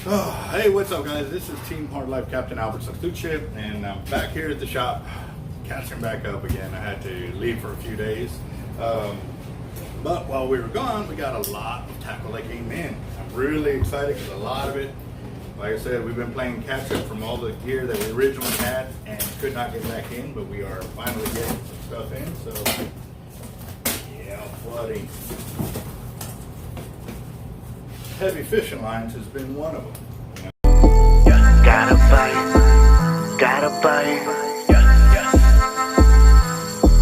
Oh, hey, what's up, guys? This is Team Hard Life Captain Alberto Zertuche, and I'm back here at the shop, catching back up again. I had to leave for a few days, but while we were gone, we got a lot of tackle that came in. I'm really excited because a lot of it, like I said, we've been playing catch up from all the gear that we originally had and could not get back in, but we are finally getting some stuff in. So, yeah, buddy. Heavy fishing lines has been one of them. Gotta bite.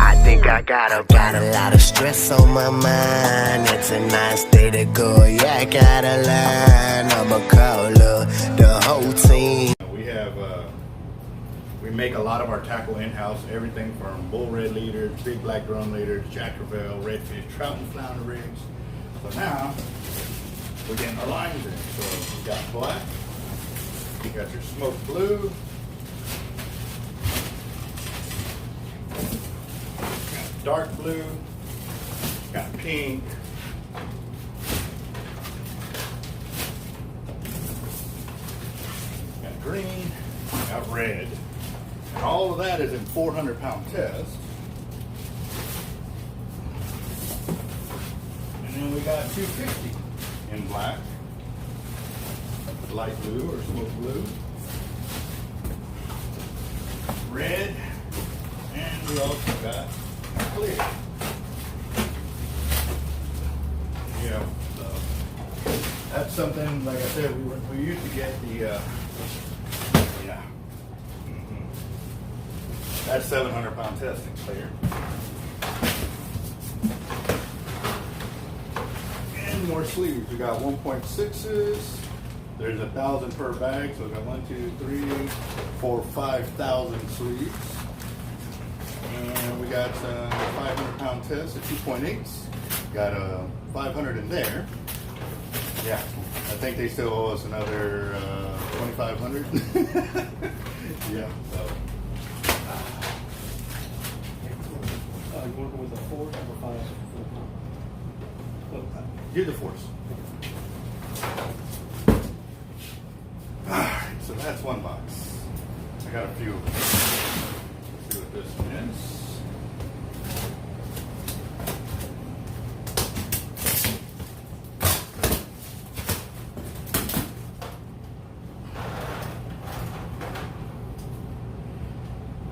I think I got a lot of stress on my mind. It's a nice day to go. Yeah, I gotta learn. I'ma call the whole team. We make a lot of our tackle in-house. Everything from bull red leaders, big black drum leaders, jack crevalle, redfish, trout and flounder rigs. So now we're getting our lines in. So you got black, you got your smoked blue, got dark blue, got pink, got green, got red. And all of that is in 400-pound test. And then we got 250 in black, light blue or smoke blue, red, and we also got clear. Yeah, so that's something, like I said, we used to get the, that's 700-pound testing clear. And more sleeves. We got 1.6s. There's 1,000 per bag, so we got 1, 2, 3, 4, 5,000 sleeves. And we got 500-pound test at 2.8s. Got a 500 in there. Yeah, I think they still owe us another 2,500. Yeah, so. You working with a 4 or 5? Do the force. Alright, so that's one box. I got a few. Let's see what this one is.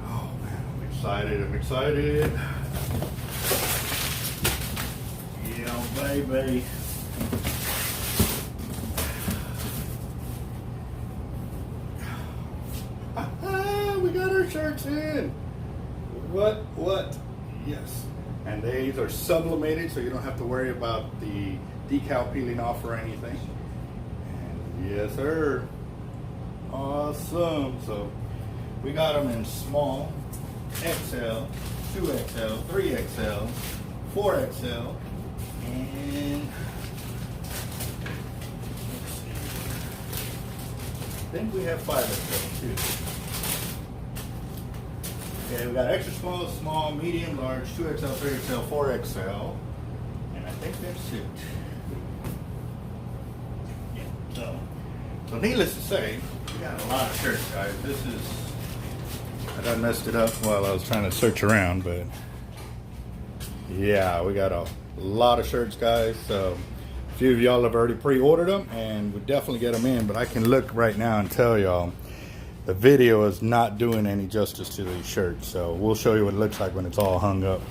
Oh man, I'm excited. Baby. We got our shirts in. What? Yes. And these are sublimated, so you don't have to worry about the decal peeling off or anything. And yes, sir. Awesome. So we got them in small, XL, 2XL, 3XL, 4XL. And let's see. I think we have 5XL too. Okay, we got extra small, small, medium, large, 2XL, 3XL, 4XL, and I think that's it. Yeah. So needless to say, we got a lot of shirts, guys. I done messed it up while I was trying to search around, but yeah, we got a lot of shirts, guys. So a few of y'all have already pre-ordered them, and we definitely get them in. But I can look right now and tell y'all the video is not doing any justice to these shirts. So we'll show you what it looks like when it's all hung up.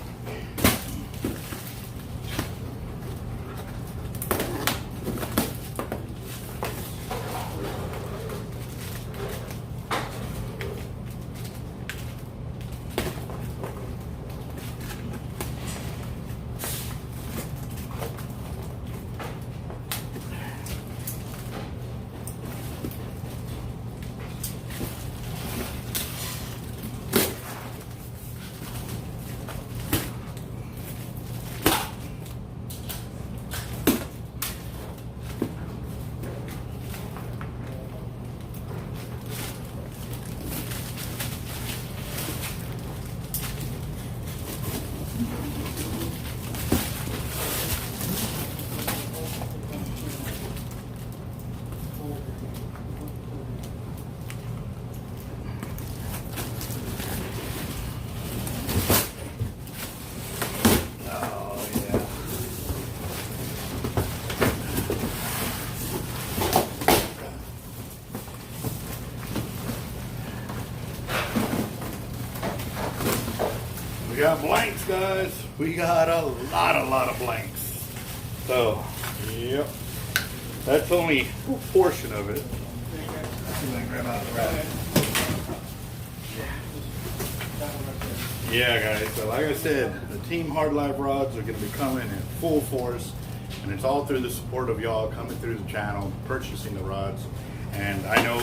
got blanks, guys. We got a lot of blanks. So, yep. That's only a portion of it. Yeah, guys. So, like I said, the Team Hard Life rods are going to be coming in full force, and it's all through the support of y'all coming through the channel, purchasing the rods. And I know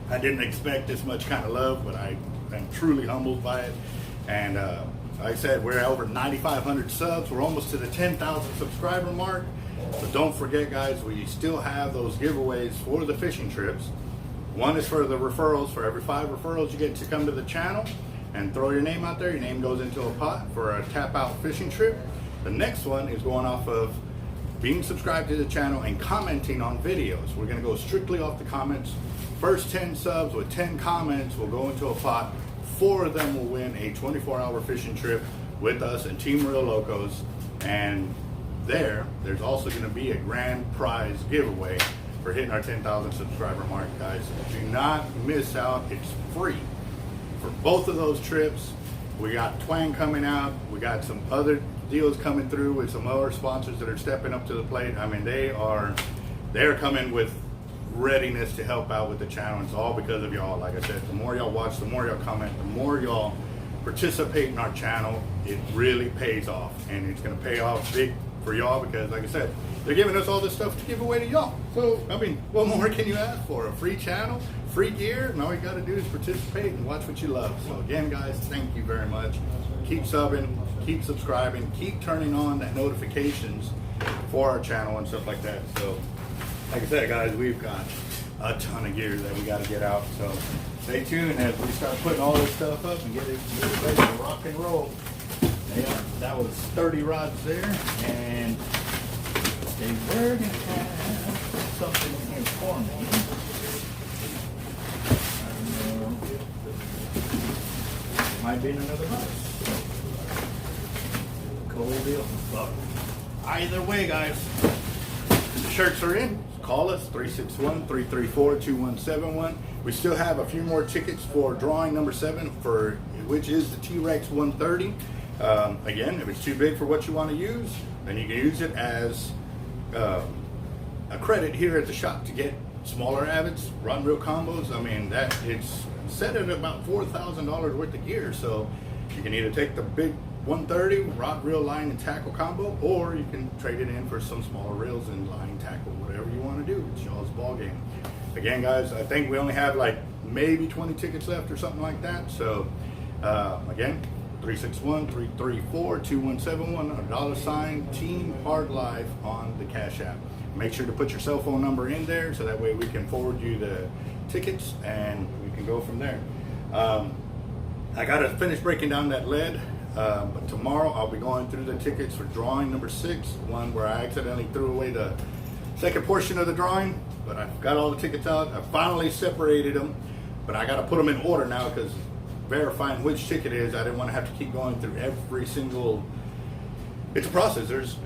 I didn't expect this much kind of love, but I am truly humbled by it. And like I said, we're over 9,500 subs. We're almost to the 10,000 subscriber mark. So don't forget, guys, we still have those giveaways for the fishing trips. One is for the referrals. For every 5 referrals, you get to come to the channel and throw your name out there. Your name goes into a pot for a tap out fishing trip. The next one is going off of being subscribed to the channel and commenting on videos. We're gonna go strictly off the comments. First 10 subs with 10 comments will go into a pot. 4 of them will win a 24-hour fishing trip with us and Team Real Locos. And there's also gonna be a grand prize giveaway for hitting our 10,000 subscriber mark, guys. Do not miss out, it's free. For both of those trips, we got Twang coming out, we got some other deals coming through with some other sponsors that are stepping up to the plate. I mean, they're coming with readiness to help out with the channel. It's all because of y'all. Like I said, the more y'all watch, the more y'all comment, the more y'all participate in our channel, it really pays off. And it's gonna pay off big for y'all because, like I said, they're giving us all this stuff to give away to y'all. So, I mean, what more can you ask for? A free channel, free gear, and all you gotta do is participate and watch what you love. So again, guys, thank you very much. Keep subbing, keep subscribing, keep turning on that notifications for our channel and stuff like that. So, like I said, guys, we've got a ton of gear that we got to get out. So stay tuned as we start putting all this stuff up and get it ready to rock and roll. Yeah, that was 30 rods there, and they were going to have something in here for me. I don't know. Might be in another box. Cool deal. But either way, guys, the shirts are in. Call us 361-334-2171. We still have a few more tickets for drawing number 7, which is the T-Rex 130. Again, if it's too big for what you want to use, then you can use it as a credit here at the shop to get smaller Avids, rod and reel combos. I mean, it's set at about $4,000 worth of gear. So you can either take the big 130 rod, reel, line, and tackle combo, or you can trade it in for some smaller reels and line, tackle, whatever you want to do. It's y'all's ball game. Again, guys, I think we only have like maybe 20 tickets left or something like that. So again, 361-334-2171, $, Team Hard Life on the Cash App. Make sure to put your cell phone number in there so that way we can forward you the tickets and we can go from there. I got to finish breaking down that lead. But tomorrow I'll be going through the tickets for drawing number 6, one where I accidentally threw away the second portion of the drawing, but I've got all the tickets out. I finally separated them, but I got to put them in order now because verifying which ticket is, I didn't want to have to keep going through every single. It's a process. There's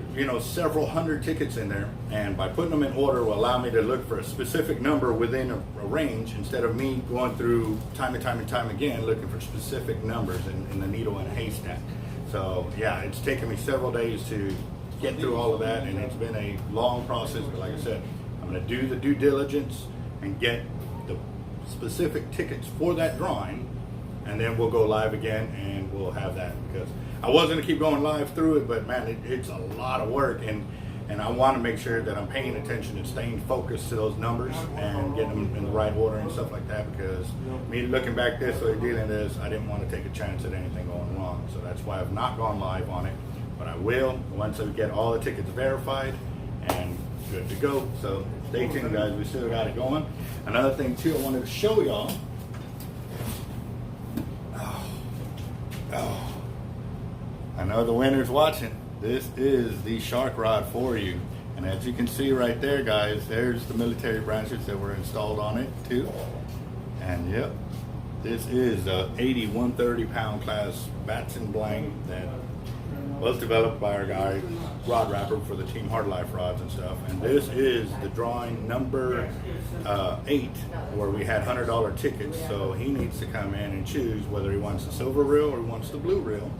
several hundred tickets in there, and by putting them in order will allow me to look for a specific number within a range instead of me going through time and time again looking for specific numbers in the needle and haystack. So yeah, it's taken me several days to get through all of that, and it's been a long process. But like I said, I'm going to do the due diligence and get the specific tickets for that drawing, and then we'll go live again and we'll have that, because I was going to keep going live through it, but man, it's a lot of work, and I want to make sure that I'm paying attention and staying focused to those numbers and getting them in the right order and stuff like that, because me looking back this way, dealing this, I didn't want to take a chance at anything going wrong. So that's why I've not gone live on it, but I will once I get all the tickets verified and good to go. So stay tuned, guys. We still got it going. Another thing too, I wanted to show y'all. Oh, I know the winner's watching. This is the shark rod for you. And as you can see right there, guys, there's the military branches that were installed on it too. And yep, this is a 80 130 pound class Batson blank that was developed by our guy, rod wrapper for the Team Hard Life rods and stuff. And this is the drawing number 8, where we had $100 tickets. So he needs to come in and choose whether he wants the silver reel or he wants the blue reel.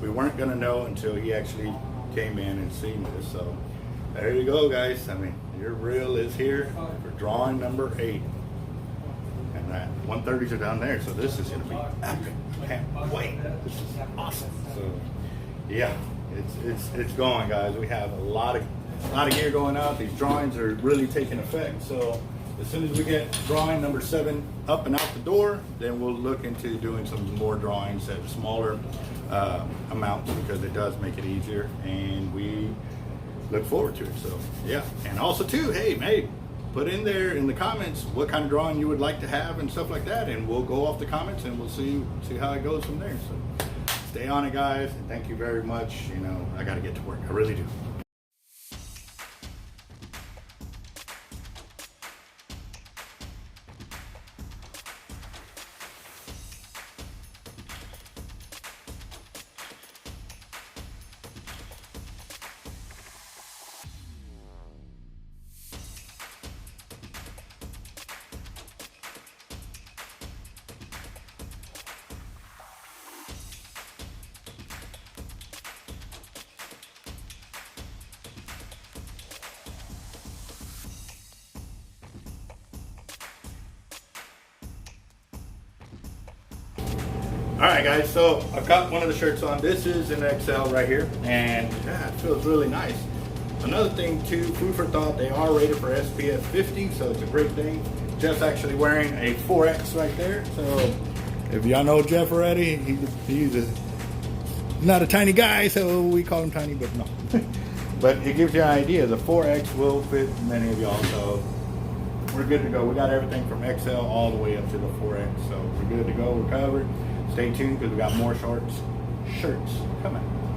We weren't going to know until he actually came in and seen this. So there you go, guys. I mean, your reel is here for drawing number 8. And that 130s are down there, so this is going to be epic. I can't wait. This is awesome. So yeah, it's going, guys. We have a lot of gear going out. These drawings are really taking effect. So as soon as we get drawing number 7 up and out the door, then we'll look into doing some more drawings at smaller amounts, because it does make it easier, and we look forward to it. So yeah, and also too, hey, put in there in the comments what kind of drawing you would like to have and stuff like that, and we'll go off the comments and we'll see how it goes from there. So stay on it, guys, and thank you very much. You know, I got to get to work. I really do. All right, guys, so I've got one of the shirts on. This is an XL right here, and yeah, it feels really nice. Another thing too, food for thought, they are rated for SPF 50, so it's a great thing. Jeff's actually wearing a 4X right there, so if y'all know Jeff already, he's not a tiny guy, so we call him tiny, but no. But it gives you an idea, the 4X will fit many of y'all, so we're good to go. We got everything from XL all the way up to the 4X, so we're good to go, we're covered. Stay tuned, because we got more shirts coming.